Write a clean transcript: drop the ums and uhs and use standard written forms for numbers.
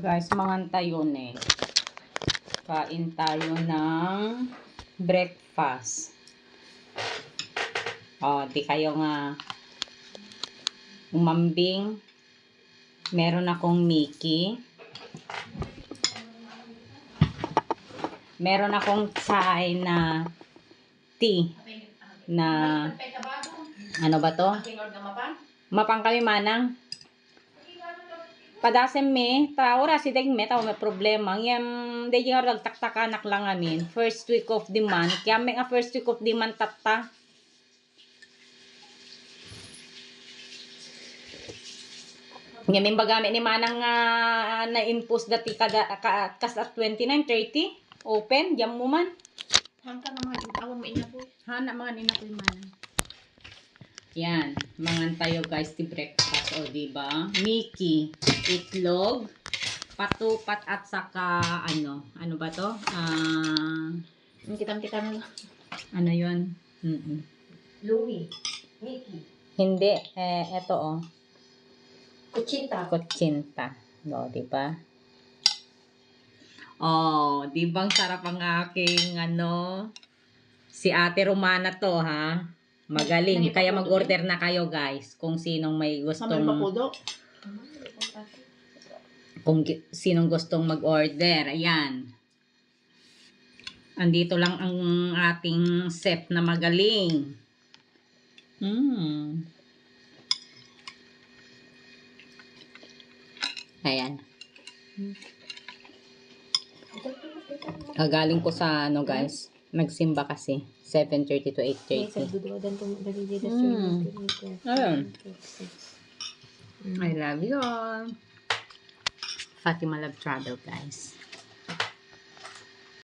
Guys, mangantayon eh. Kain tayo ng breakfast. O, di kayo nga umambing. Meron akong Mickey. Meron akong chai na tea. Na, ano ba to? Mapang kami manang. Padasem me, taora si deng me, tao may problema. Yam, di nga nagtaktakanak lang amin. First week of the month. Kaya may nga first week of the month tatta. Ngamin bagami ni manang na-impose dati kas at 29, 30. Open, jam mo man. Hangka naman, awan mo ina po. Hana mga nina ko manang. Yan, mangan tayo guys di breakfast o diba? Mickey, itlog, patupat at saka ano ba to? Kitam-kitam na. Ano 'yun? Louie, Mickey, Hindi, eto Kuchinta. kutsinta. No, diba? Oh, di bang sarap ang aking si Ate Romana to ha? Magaling. Kaya mag-order na kayo guys. Kung sinong may gustong mag-order. Ayan. Andito lang ang ating chef na magaling. Ayan. Kagaling ko sa guys. Nagsimba kasi. 7:30 to 8:30. Ayun. I love you all. Fatima Love Travel guys.